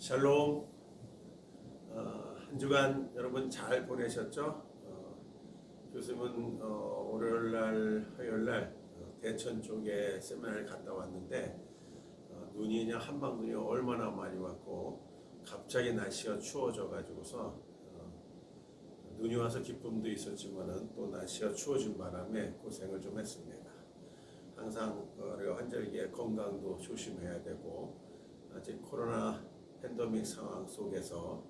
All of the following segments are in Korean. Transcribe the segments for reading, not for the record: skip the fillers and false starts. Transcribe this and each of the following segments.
샬롬. 한 주간 여러분 잘 보내셨죠? 교수님은 월요일날, 화요일날 대천 쪽에 세미나를 갔다 왔는데 눈이 그냥 한방눈이 얼마나 많이 왔고 갑자기 날씨가 추워져 가지고서 눈이 와서 기쁨도 있었지만은 또 날씨가 추워진 바람에 고생을 좀 했습니다. 항상 우리가 환절기에 건강도 조심해야 되고 아직 코로나 팬데믹 상황 속에서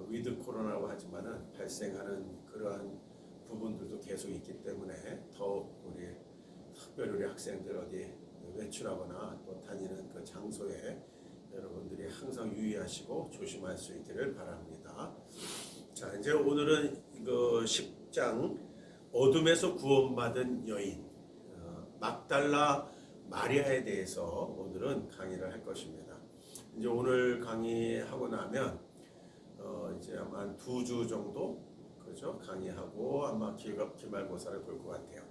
위드 코로나라고 하지만은 발생하는 그러한 부분들도 계속 있기 때문에 더욱 우리 특별히 우리 학생들 어디 외출하거나 또 다니는 그 장소에 여러분들이 항상 유의하시고 조심할 수 있기를 바랍니다. 자, 이제 오늘은 그 10장 어둠에서 구원받은 여인 막달라 마리아에 대해서 오늘은 강의를 할 것입니다. 이제 오늘 강의하고 나면 이제 아마 한 2주 정도 그죠? 강의하고 아마 기말고사를 볼 것 같아요.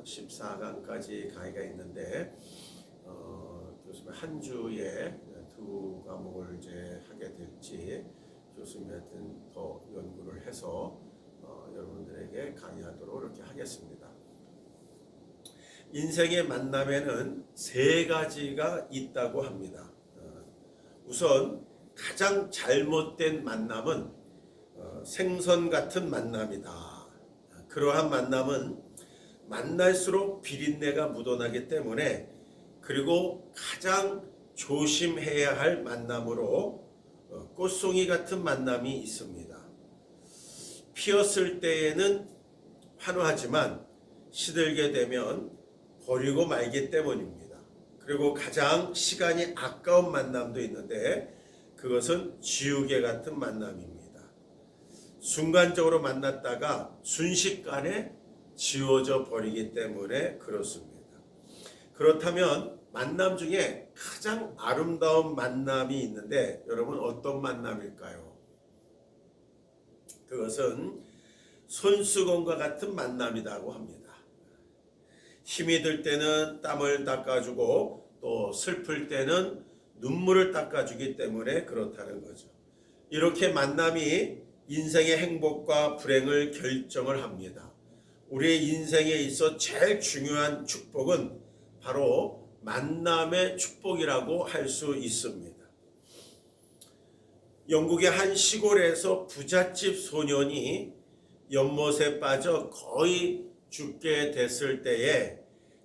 14강까지 강의가 있는데 교수님 한 주에 2과목을 이제 하게 될지 교수님이 하여튼 더 연구를 해서 여러분들에게 강의하도록 이렇게 하겠습니다. 인생의 만남에는 3가지가 있다고 합니다. 우선 가장 잘못된 만남은 생선 같은 만남이다. 그러한 만남은 만날수록 비린내가 묻어나기 때문에 그리고 가장 조심해야 할 만남으로 꽃송이 같은 만남이 있습니다. 피었을 때에는 환호하지만 시들게 되면 버리고 말기 때문입니다. 그리고 가장 시간이 아까운 만남도 있는데 그것은 지우개 같은 만남입니다. 순간적으로 만났다가 순식간에 지워져 버리기 때문에 그렇습니다. 그렇다면 만남 중에 가장 아름다운 만남이 있는데 여러분 어떤 만남일까요? 그것은 손수건과 같은 만남이라고 합니다. 힘이 들 때는 땀을 닦아주고 또 슬플 때는 눈물을 닦아주기 때문에 그렇다는 거죠. 이렇게 만남이 인생의 행복과 불행을 결정을 합니다. 우리의 인생에 있어 제일 중요한 축복은 바로 만남의 축복이라고 할 수 있습니다. 영국의 한 시골에서 부잣집 소년이 연못에 빠져 거의 죽게 됐을 때에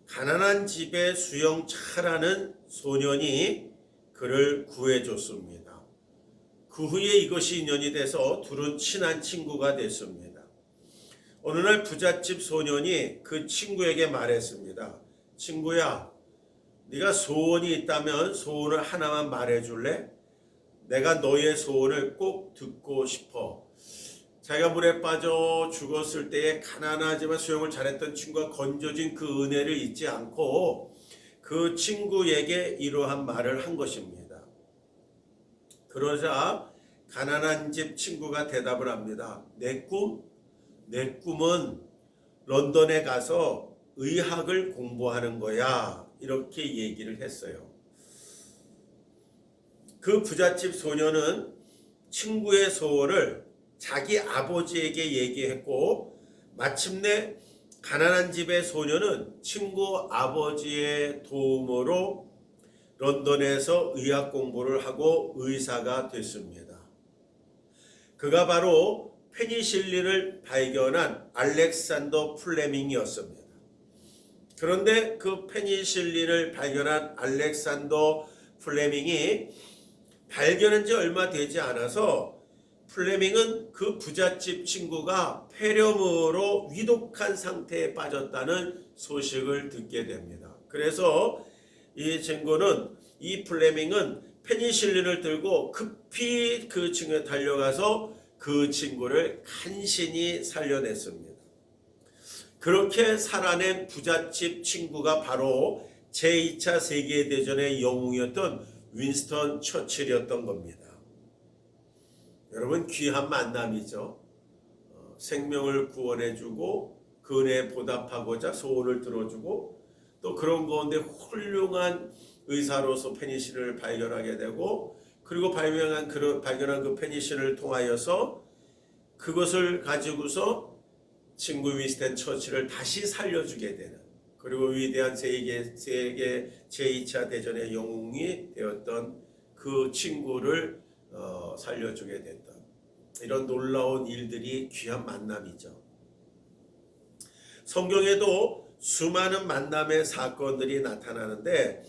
가난한 집에 수영차라는 소년이 그를 구해줬습니다. 그 후에 이것이 인연이 돼서 둘은 친한 친구가 됐습니다. 어느 날 부잣집 소년이 그 친구에게 말했습니다. 친구야, 네가 소원이 있다면 소원을 하나만 말해줄래? 내가 너의 소원을 꼭 듣고 싶어. 자기가 물에 빠져 죽었을 때에 가난하지만 수영을 잘했던 친구가 건져진 그 은혜를 잊지 않고 그 친구에게 이러한 말을 한 것입니다. 그러자 가난한 집 친구가 대답을 합니다. 내 꿈은 런던에 가서 의학을 공부하는 거야. 이렇게 얘기를 했어요. 그 부잣집 소녀는 친구의 소원을 자기 아버지에게 얘기했고 마침내 가난한 집의 소녀는 친구 아버지의 도움으로 런던에서 의학 공부를 하고 의사가 됐습니다. 그가 바로 페니실린을 발견한 알렉산더 플레밍이었습니다. 그런데 그 페니실린을 발견한 알렉산더 플레밍이 발견한 지 얼마 되지 않아서 플레밍은 그 부잣집 친구가 폐렴으로 위독한 상태에 빠졌다는 소식을 듣게 됩니다. 그래서 이 플레밍은 페니실린을 들고 급히 그 친구에 달려가서 그 친구를 간신히 살려냈습니다. 그렇게 살아낸 부잣집 친구가 바로 제2차 세계대전의 영웅이었던 윈스턴 처칠이었던 겁니다. 여러분 귀한 만남이죠. 생명을 구원해주고 그 은혜에 보답하고자 소원을 들어주고 또 그런 가운데 훌륭한 의사로서 페니실린을 발견하게 되고 그리고 발견한 그 페니실을 통하여서 그것을 가지고서 친구 윈스턴 처칠을 다시 살려주게 되는, 그리고 위대한 세계 제2차 대전의 영웅이 되었던 그 친구를 살려주게 됐던 이런 놀라운 일들이 귀한 만남이죠. 성경에도 수많은 만남의 사건들이 나타나는데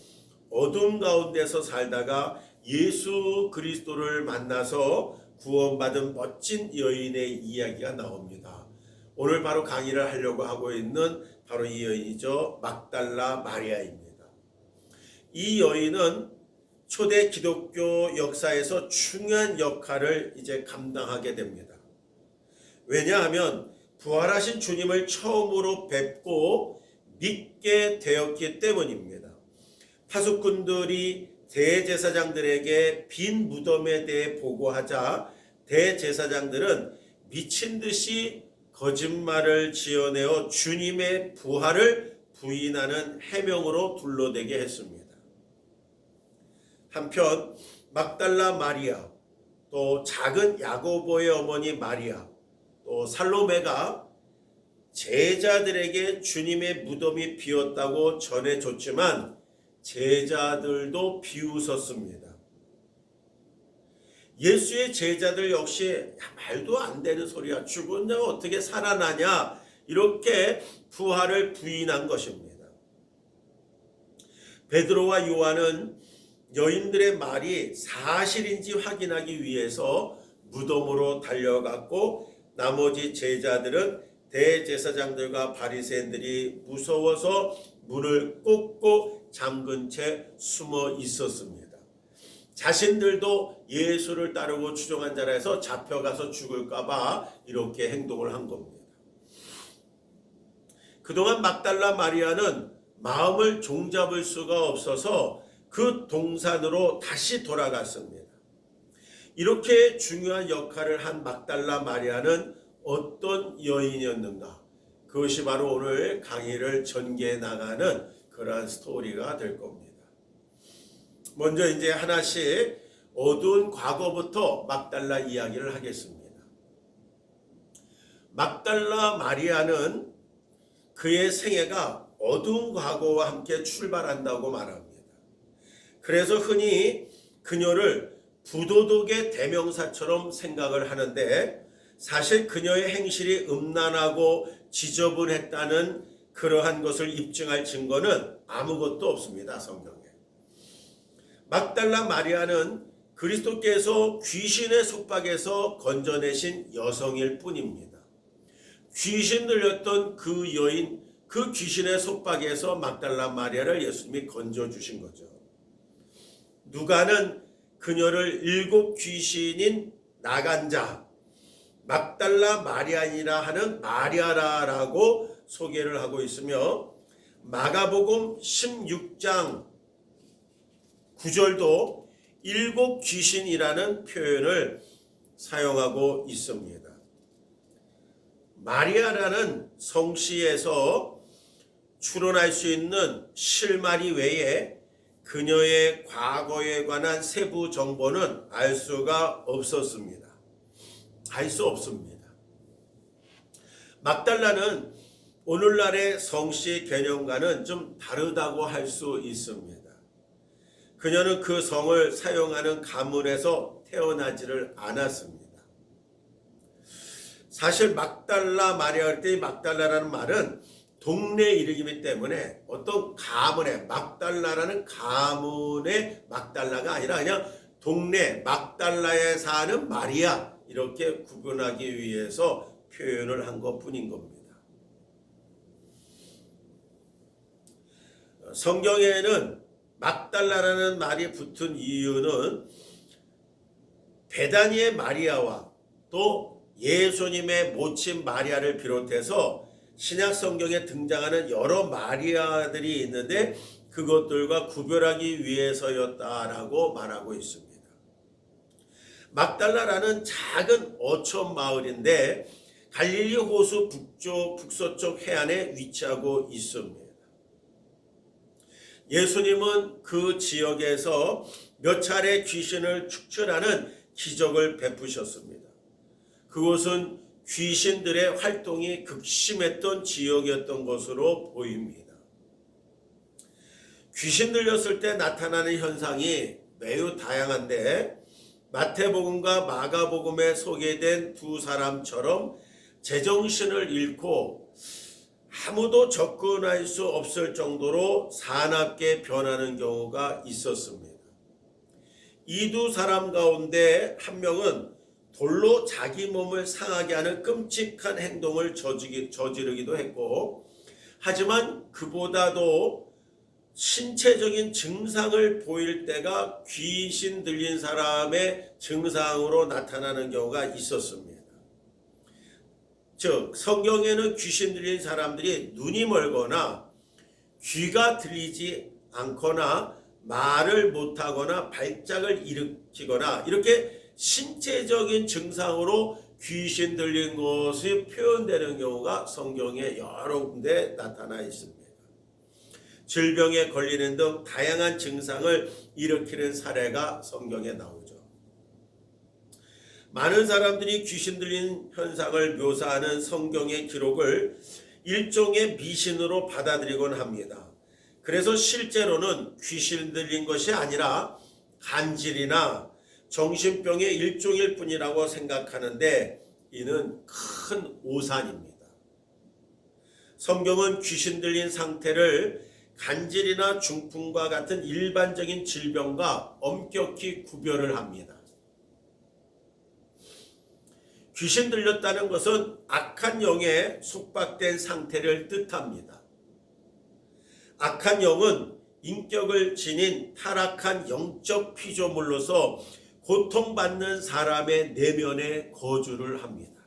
어둠 가운데서 살다가 예수 그리스도를 만나서 구원받은 멋진 여인의 이야기가 나옵니다. 오늘 바로 강의를 하려고 하고 있는 바로 이 여인이죠. 막달라 마리아입니다. 이 여인은 초대 기독교 역사에서 중요한 역할을 이제 감당하게 됩니다. 왜냐하면 부활하신 주님을 처음으로 뵙고 믿게 되었기 때문입니다. 파수꾼들이 대제사장들에게 빈 무덤에 대해 보고하자 대제사장들은 미친 듯이 거짓말을 지어내어 주님의 부활을 부인하는 해명으로 둘러대게 했습니다. 한편 막달라 마리아, 또 작은 야고보의 어머니 마리아, 또 살로메가 제자들에게 주님의 무덤이 비었다고 전해줬지만 제자들도 비웃었습니다. 예수의 제자들 역시 말도 안 되는 소리야, 죽은 자가 어떻게 살아나냐, 이렇게 부활을 부인한 것입니다. 베드로와 요한은 여인들의 말이 사실인지 확인하기 위해서 무덤으로 달려갔고, 나머지 제자들은 대제사장들과 바리새인들이 무서워서 문을 꽂고 잠근 채 숨어 있었습니다. 자신들도 예수를 따르고 추종한 자라 해서 잡혀가서 죽을까 봐 이렇게 행동을 한 겁니다. 그동안 막달라 마리아는 마음을 종잡을 수가 없어서 그 동산으로 다시 돌아갔습니다. 이렇게 중요한 역할을 한 막달라 마리아는 어떤 여인이었는가? 그것이 바로 오늘 강의를 전개해 나가는 그러한 스토리가 될 겁니다. 먼저 이제 하나씩 어두운 과거부터 막달라 이야기를 하겠습니다. 막달라 마리아는 그의 생애가 어두운 과거와 함께 출발한다고 말합니다. 그래서 흔히 그녀를 부도덕의 대명사처럼 생각을 하는데, 사실 그녀의 행실이 음란하고 지저분했다는 그러한 것을 입증할 증거는 아무것도 없습니다. 성경에. 막달라 마리아는 그리스도께서 귀신의 속박에서 건져내신 여성일 뿐입니다. 귀신 들렸던 그 여인, 그 귀신의 속박에서 막달라 마리아를 예수님이 건져주신 거죠. 누가는 그녀를 7 귀신인 나간 자, 막달라 마리아니라 하는 마리아라라고 소개를 하고 있으며, 마가복음 16장 9절도 7 귀신이라는 표현을 사용하고 있습니다. 마리아라는 성씨에서 추론할 수 있는 실마리 외에 그녀의 과거에 관한 세부 정보는 알 수가 없었습니다. 알 수 없습니다. 막달라는 오늘날의 성씨 개념과는 좀 다르다고 할 수 있습니다. 그녀는 그 성을 사용하는 가문에서 태어나지를 않았습니다. 사실 막달라 마리아 할 때 막달라라는 말은 동네 이름이기 때문에 어떤 가문의, 막달라라는 가문의 막달라가 아니라 그냥 동네 막달라에 사는 마리아, 이렇게 구분하기 위해서 표현을 한 것뿐인 겁니다. 성경에는 막달라라는 말이 붙은 이유는 베다니의 마리아와 또 예수님의 모친 마리아를 비롯해서 신약 성경에 등장하는 여러 마리아들이 있는데 그것들과 구별하기 위해서였다라고 말하고 있습니다. 막달라라는 작은 어촌 마을인데 갈릴리 호수 북서쪽 해안에 위치하고 있습니다. 예수님은 그 지역에서 몇 차례 귀신을 축출하는 기적을 베푸셨습니다. 그곳은 귀신들의 활동이 극심했던 지역이었던 것으로 보입니다. 귀신 들렸을 때 나타나는 현상이 매우 다양한데 마태복음과 마가복음에 소개된 두 사람처럼 제정신을 잃고 아무도 접근할 수 없을 정도로 사납게 변하는 경우가 있었습니다. 이 두 사람 가운데 한 명은 돌로 자기 몸을 상하게 하는 끔찍한 행동을 저지르기도 했고, 하지만 그보다도 신체적인 증상을 보일 때가 귀신 들린 사람의 증상으로 나타나는 경우가 있었습니다. 즉 성경에는 귀신 들린 사람들이 눈이 멀거나 귀가 들리지 않거나 말을 못하거나 발작을 일으키거나 이렇게 신체적인 증상으로 귀신 들린 것이 표현되는 경우가 성경에 여러 군데 나타나 있습니다. 질병에 걸리는 등 다양한 증상을 일으키는 사례가 성경에 나오죠. 많은 사람들이 귀신 들린 현상을 묘사하는 성경의 기록을 일종의 미신으로 받아들이곤 합니다. 그래서 실제로는 귀신 들린 것이 아니라 간질이나 정신병의 일종일 뿐이라고 생각하는데 이는 큰 오산입니다. 성경은 귀신 들린 상태를 간질이나 중풍과 같은 일반적인 질병과 엄격히 구별을 합니다. 귀신 들렸다는 것은 악한 영에 속박된 상태를 뜻합니다. 악한 영은 인격을 지닌 타락한 영적 피조물로서 고통받는 사람의 내면에 거주를 합니다.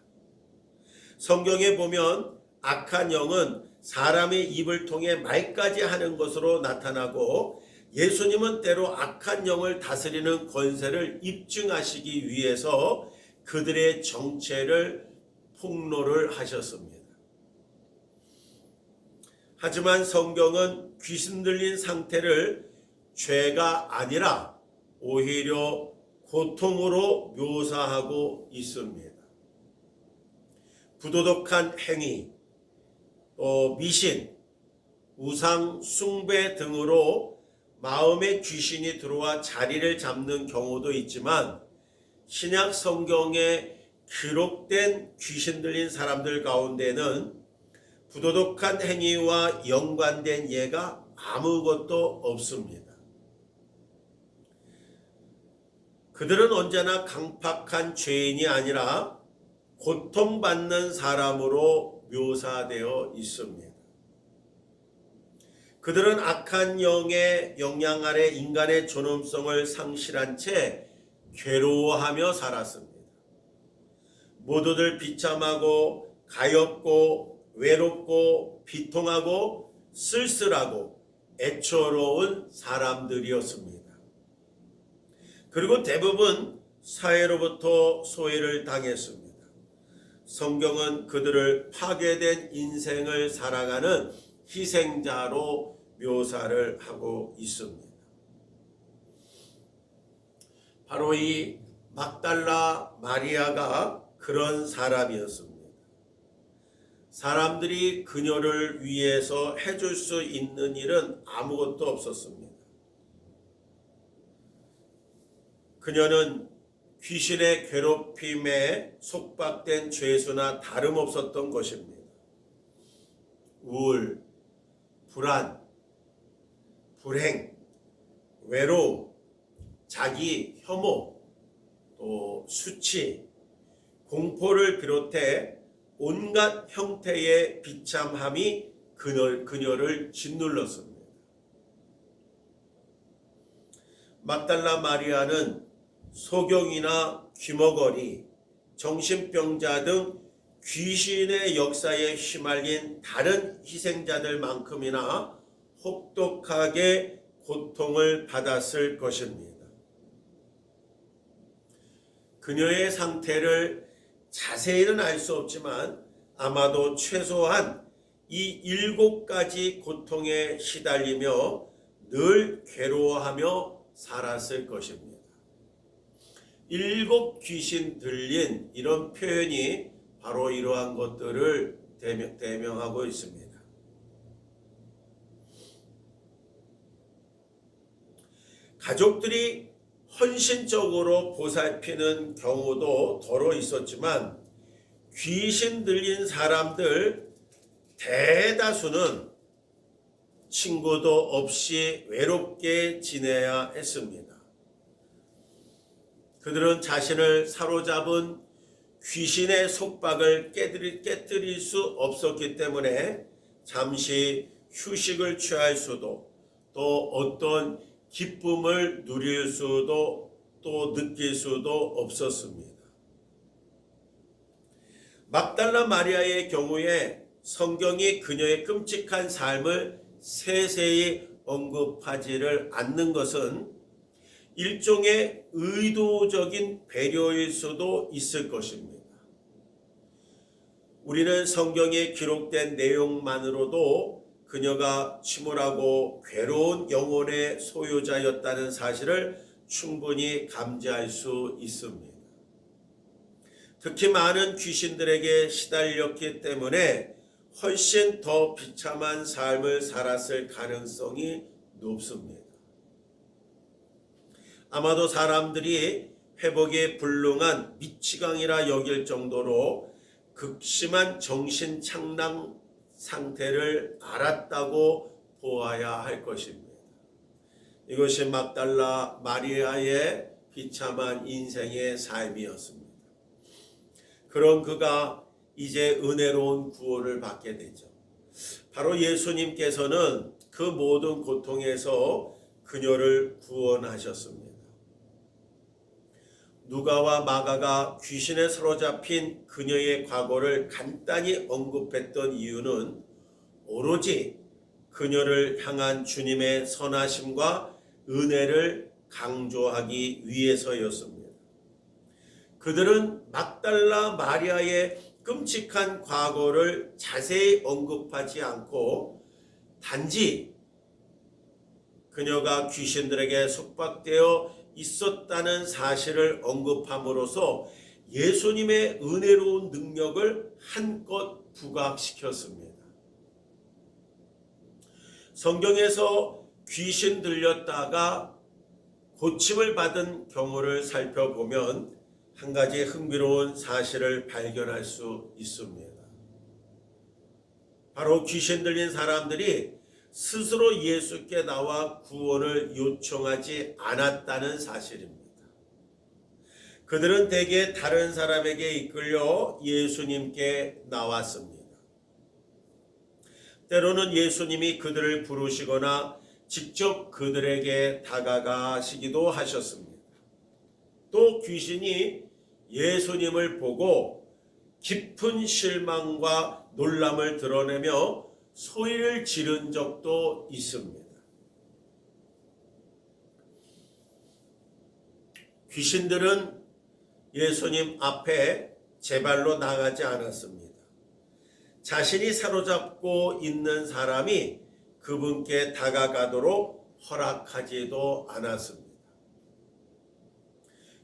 성경에 보면 악한 영은 사람의 입을 통해 말까지 하는 것으로 나타나고 예수님은 때로 악한 영을 다스리는 권세를 입증하시기 위해서 그들의 정체를 폭로를 하셨습니다. 하지만 성경은 귀신 들린 상태를 죄가 아니라 오히려 고통으로 묘사하고 있습니다. 부도덕한 행위, 또 미신, 우상 숭배 등으로 마음에 귀신이 들어와 자리를 잡는 경우도 있지만 신약 성경에 기록된 귀신 들린 사람들 가운데는 부도덕한 행위와 연관된 예가 아무것도 없습니다. 그들은 언제나 강팍한 죄인이 아니라 고통받는 사람으로 묘사되어 있습니다. 그들은 악한 영의 영향 아래 인간의 존엄성을 상실한 채 괴로워하며 살았습니다. 모두들 비참하고 가엾고 외롭고 비통하고 쓸쓸하고 애처로운 사람들이었습니다. 그리고 대부분 사회로부터 소외를 당했습니다. 성경은 그들을 파괴된 인생을 살아가는 희생자로 묘사를 하고 있습니다. 바로 이 막달라 마리아가 그런 사람이었습니다. 사람들이 그녀를 위해서 해줄 수 있는 일은 아무것도 없었습니다. 그녀는 귀신의 괴롭힘에 속박된 죄수나 다름없었던 것입니다. 우울, 불안, 불행, 외로움, 자기 혐오, 또 수치, 공포를 비롯해 온갖 형태의 비참함이 그녀를 짓눌렀습니다. 막달라 마리아는 소경이나 귀머거리, 정신병자 등 귀신의 역사에 휘말린 다른 희생자들만큼이나 혹독하게 고통을 받았을 것입니다. 그녀의 상태를 자세히는 알 수 없지만 아마도 최소한 이 7가지 고통에 시달리며 늘 괴로워하며 살았을 것입니다. 7 귀신 들린 이런 표현이 바로 이러한 것들을 대명하고 있습니다. 가족들이 헌신적으로 보살피는 경우도 더러 있었지만 귀신 들린 사람들 대다수는 친구도 없이 외롭게 지내야 했습니다. 그들은 자신을 사로잡은 귀신의 속박을 깨뜨릴 수 없었기 때문에 잠시 휴식을 취할 수도 또 어떤 기쁨을 누릴 수도 또 느낄 수도 없었습니다. 막달라 마리아의 경우에 성경이 그녀의 끔찍한 삶을 세세히 언급하지를 않는 것은 일종의 의도적인 배려일 수도 있을 것입니다. 우리는 성경에 기록된 내용만으로도 그녀가 침울하고 괴로운 영혼의 소유자였다는 사실을 충분히 감지할 수 있습니다. 특히 많은 귀신들에게 시달렸기 때문에 훨씬 더 비참한 삶을 살았을 가능성이 높습니다. 아마도 사람들이 회복에 불능한 미치광이라 여길 정도로 극심한 정신착락 상태를 알았다고 보아야 할 것입니다. 이것이 막달라 마리아의 비참한 인생의 삶이었습니다. 그런 그가 이제 은혜로운 구원을 받게 되죠. 바로 예수님께서는 그 모든 고통에서 그녀를 구원하셨습니다. 누가와 마가가 귀신에 사로잡힌 그녀의 과거를 간단히 언급했던 이유는 오로지 그녀를 향한 주님의 선하심과 은혜를 강조하기 위해서였습니다. 그들은 막달라 마리아의 끔찍한 과거를 자세히 언급하지 않고 단지 그녀가 귀신들에게 속박되어 있었다는 사실을 언급함으로써 예수님의 은혜로운 능력을 한껏 부각시켰습니다. 성경에서 귀신 들렸다가 고침을 받은 경우를 살펴보면 한 가지 흥미로운 사실을 발견할 수 있습니다. 바로 귀신 들린 사람들이 스스로 예수께 나와 구원을 요청하지 않았다는 사실입니다. 그들은 대개 다른 사람에게 이끌려 예수님께 나왔습니다. 때로는 예수님이 그들을 부르시거나 직접 그들에게 다가가시기도 하셨습니다. 또 귀신이 예수님을 보고 깊은 실망과 놀람을 드러내며 소리를 지른 적도 있습니다. 귀신들은 예수님 앞에 제발로 나가지 않았습니다. 자신이 사로잡고 있는 사람이 그분께 다가가도록 허락하지도 않았습니다.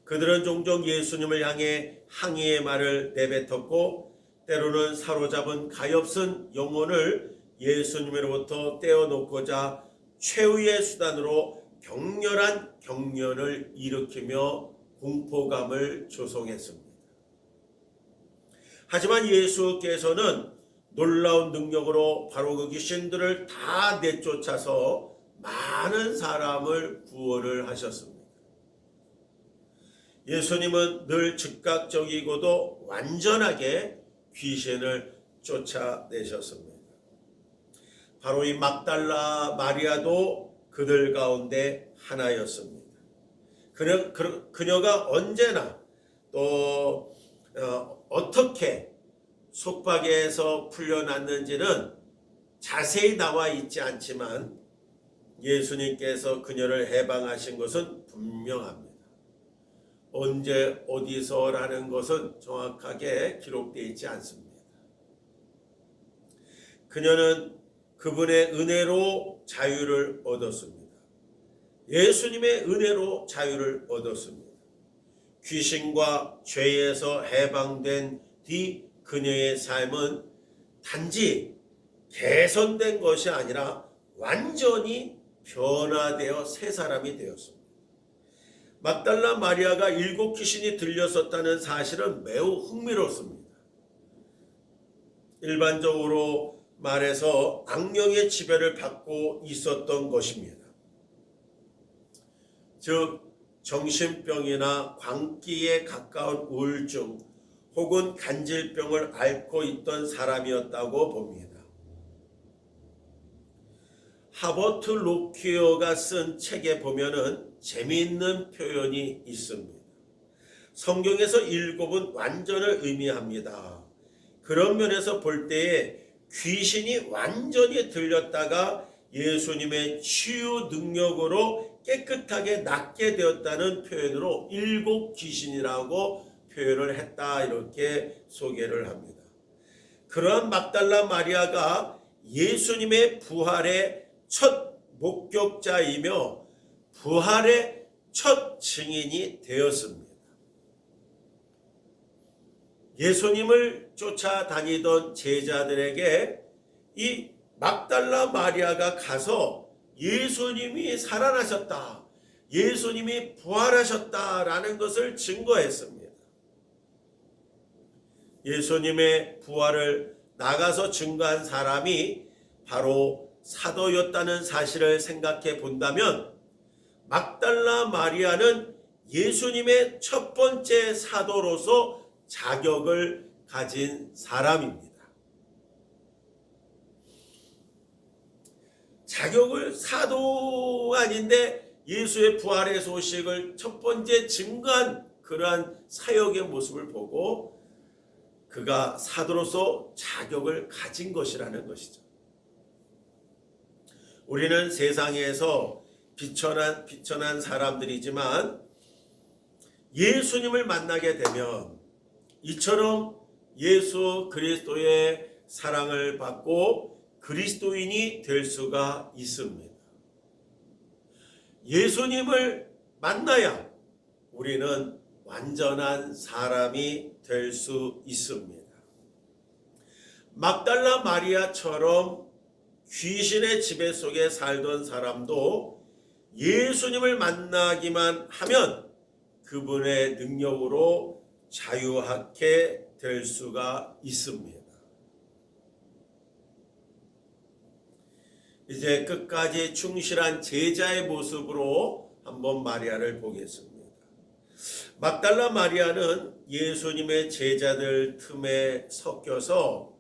그들은 종종 예수님을 향해 항의의 말을 내뱉었고 때로는 사로잡은 가엾은 영혼을 예수님으로부터 떼어놓고자 최후의 수단으로 격렬한 경련을 일으키며 공포감을 조성했습니다. 하지만 예수께서는 놀라운 능력으로 바로 그 귀신들을 다 내쫓아서 많은 사람을 구원을 하셨습니다. 예수님은 늘 즉각적이고도 완전하게 귀신을 쫓아내셨습니다. 바로 이 막달라 마리아도 그들 가운데 하나였습니다. 그녀가 언제나 또 어떻게 속박에서 풀려났는지는 자세히 나와 있지 않지만 예수님께서 그녀를 해방하신 것은 분명합니다. 언제 어디서라는 것은 정확하게 기록되어 있지 않습니다. 그녀는 그분의 은혜로 자유를 얻었습니다. 예수님의 은혜로 자유를 얻었습니다. 귀신과 죄에서 해방된 뒤 그녀의 삶은 단지 개선된 것이 아니라 완전히 변화되어 새 사람이 되었습니다. 막달라 마리아가 7 귀신이 들렸었다는 사실은 매우 흥미롭습니다. 일반적으로 말해서 악령의 지배를 받고 있었던 것입니다. 즉 정신병이나 광기에 가까운 우울증 혹은 간질병을 앓고 있던 사람이었다고 봅니다. 하버트 로키어가 쓴 책에 보면은 재미있는 표현이 있습니다. 성경에서 7은 완전을 의미합니다. 그런 면에서 볼 때에 귀신이 완전히 들렸다가 예수님의 치유 능력으로 깨끗하게 낫게 되었다는 표현으로 7 귀신이라고 표현을 했다, 이렇게 소개를 합니다. 그러한 막달라 마리아가 예수님의 부활의 첫 목격자이며 부활의 첫 증인이 되었습니다. 예수님을 쫓아다니던 제자들에게 이 막달라 마리아가 가서 예수님이 살아나셨다, 예수님이 부활하셨다라는 것을 증거했습니다. 예수님의 부활을 나가서 증거한 사람이 바로 사도였다는 사실을 생각해 본다면 막달라 마리아는 예수님의 첫 번째 사도로서 자격을 가진 사람입니다. 자격을, 사도 아닌데 예수의 부활의 소식을 첫 번째 증거한 그러한 사역의 모습을 보고 그가 사도로서 자격을 가진 것이라는 것이죠. 우리는 세상에서 비천한 사람들이지만 예수님을 만나게 되면 이처럼 예수 그리스도의 사랑을 받고 그리스도인이 될 수가 있습니다. 예수님을 만나야 우리는 완전한 사람이 될 수 있습니다. 막달라 마리아처럼 귀신의 지배 속에 살던 사람도 예수님을 만나기만 하면 그분의 능력으로 자유하게 될 수가 있습니다. 이제 끝까지 충실한 제자의 모습으로 한번 마리아를 보겠습니다. 막달라 마리아는 예수님의 제자들 틈에 섞여서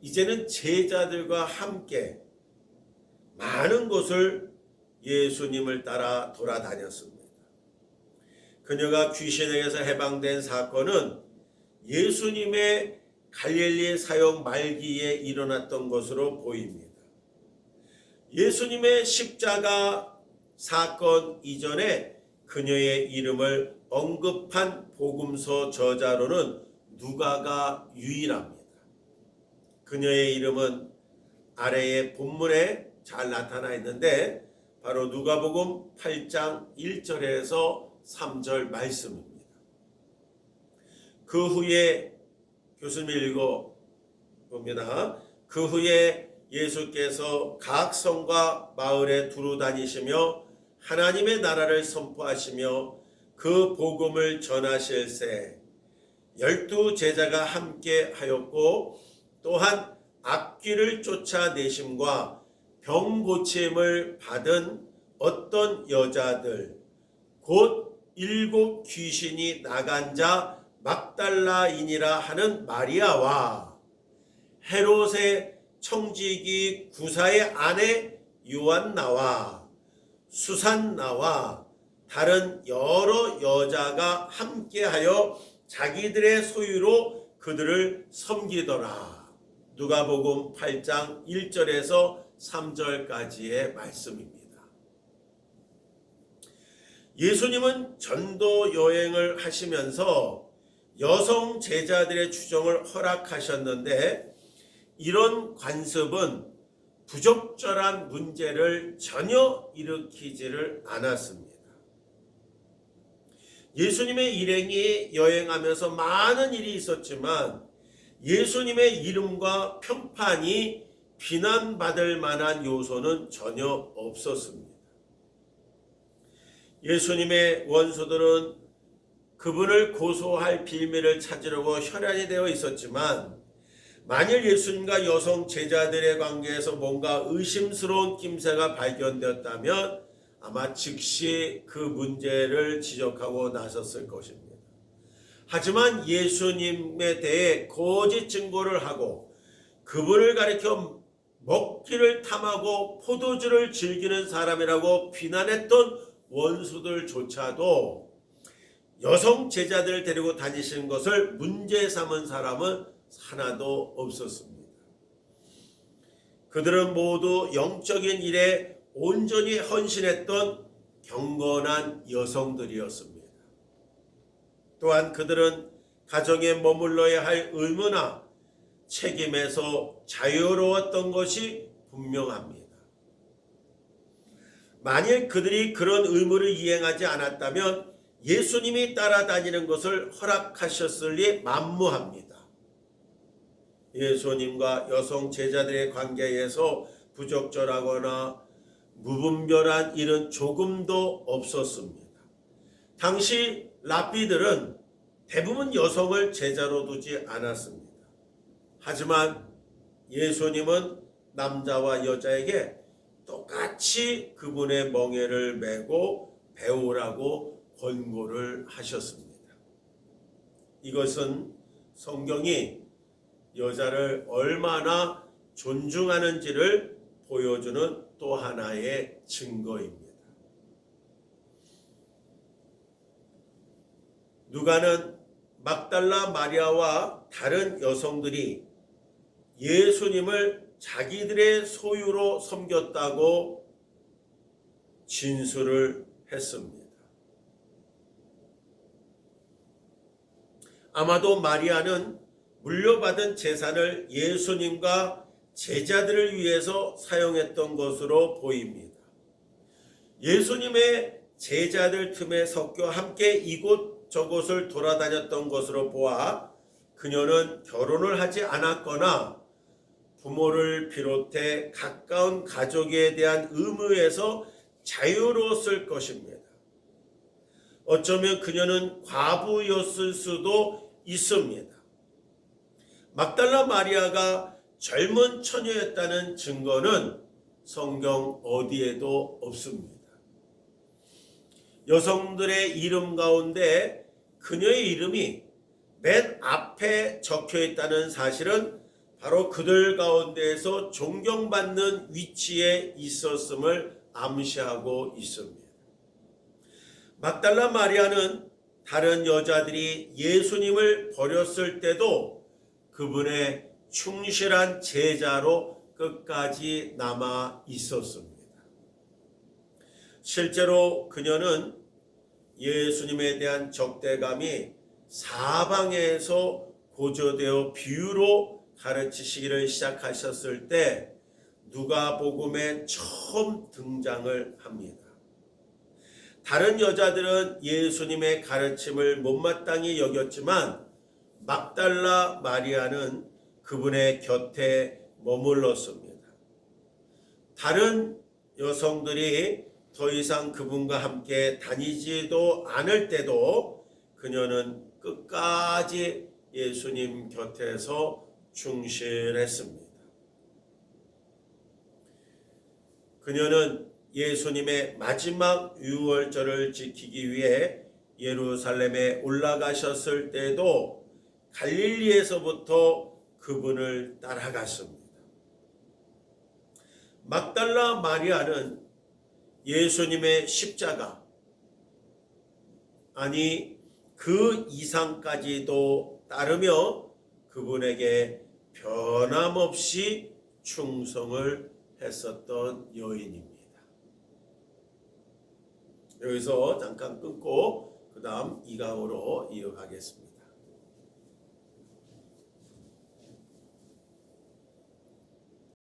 이제는 제자들과 함께 많은 곳을 예수님을 따라 돌아다녔습니다. 그녀가 귀신에게서 해방된 사건은 예수님의 갈릴리 사역 말기에 일어났던 것으로 보입니다. 예수님의 십자가 사건 이전에 그녀의 이름을 언급한 복음서 저자로는 누가가 유일합니다. 그녀의 이름은 아래의 본문에 잘 나타나 있는데 바로 누가복음 8장 1절에서 3절 말씀입니다. 그 후에 교수님 읽어봅니다. 그 후에 예수께서 각 성과 마을에 두루 다니시며 하나님의 나라를 선포하시며 그 복음을 전하실세 12 제자가 함께 하였고 또한 악귀를 쫓아내심과 병 고침을 받은 어떤 여자들 곧 7 귀신이 나간 자 막달라인이라 하는 마리아와 헤롯의 청지기 구사의 아내 요한나와 수산나와 다른 여러 여자가 함께하여 자기들의 소유로 그들을 섬기더라. 누가복음 8장 1절에서 3절까지의 말씀입니다. 예수님은 전도 여행을 하시면서 여성 제자들의 추종을 허락하셨는데 이런 관습은 부적절한 문제를 전혀 일으키지를 않았습니다. 예수님의 일행이 여행하면서 많은 일이 있었지만 예수님의 이름과 평판이 비난받을 만한 요소는 전혀 없었습니다. 예수님의 원수들은 그분을 고소할 빌미를 찾으려고 혈안이 되어 있었지만 만일 예수님과 여성 제자들의 관계에서 뭔가 의심스러운 낌새가 발견되었다면 아마 즉시 그 문제를 지적하고 나섰을 것입니다. 하지만 예수님에 대해 거짓 증거를 하고 그분을 가리켜 먹기를 탐하고 포도주를 즐기는 사람이라고 비난했던 원수들조차도 여성 제자들을 데리고 다니시는 것을 문제 삼은 사람은 하나도 없었습니다. 그들은 모두 영적인 일에 온전히 헌신했던 경건한 여성들이었습니다. 또한 그들은 가정에 머물러야 할 의무나 책임에서 자유로웠던 것이 분명합니다. 만일 그들이 그런 의무를 이행하지 않았다면 예수님이 따라다니는 것을 허락하셨을 리 만무합니다. 예수님과 여성 제자들의 관계에서 부적절하거나 무분별한 일은 조금도 없었습니다. 당시 랍비들은 대부분 여성을 제자로 두지 않았습니다. 하지만 예수님은 남자와 여자에게 똑같이 그분의 멍에를 메고 배우라고 권고를 하셨습니다. 이것은 성경이 여자를 얼마나 존중하는지를 보여주는 또 하나의 증거입니다. 누가는 막달라 마리아와 다른 여성들이 예수님을 자기들의 소유로 섬겼다고 진술을 했습니다. 아마도 마리아는 물려받은 재산을 예수님과 제자들을 위해서 사용했던 것으로 보입니다. 예수님의 제자들 틈에 섞여 함께 이곳저곳을 돌아다녔던 것으로 보아 그녀는 결혼을 하지 않았거나 부모를 비롯해 가까운 가족에 대한 의무에서 자유로웠을 것입니다. 어쩌면 그녀는 과부였을 수도 있습니다. 막달라 마리아가 젊은 처녀였다는 증거는 성경 어디에도 없습니다. 여성들의 이름 가운데 그녀의 이름이 맨 앞에 적혀 있다는 사실은 바로 그들 가운데에서 존경받는 위치에 있었음을 암시하고 있습니다. 막달라 마리아는 다른 여자들이 예수님을 버렸을 때도 그분의 충실한 제자로 끝까지 남아 있었습니다. 실제로 그녀는 예수님에 대한 적대감이 사방에서 고조되어 비유로 가르치시기를 시작하셨을 때 누가복음에 처음 등장을 합니다. 다른 여자들은 예수님의 가르침을 못마땅히 여겼지만 막달라 마리아는 그분의 곁에 머물렀습니다. 다른 여성들이 더 이상 그분과 함께 다니지도 않을 때도 그녀는 끝까지 예수님 곁에서 충실했습니다. 그녀는 예수님의 마지막 유월절을 지키기 위해 예루살렘에 올라가셨을 때도 갈릴리에서부터 그분을 따라갔습니다. 막달라 마리아는 예수님의 십자가, 아니 그 이상까지도 따르며 그분에게 변함없이 충성을 했었던 여인입니다. 여기서 잠깐 끊고 그 다음 2강으로 이어가겠습니다.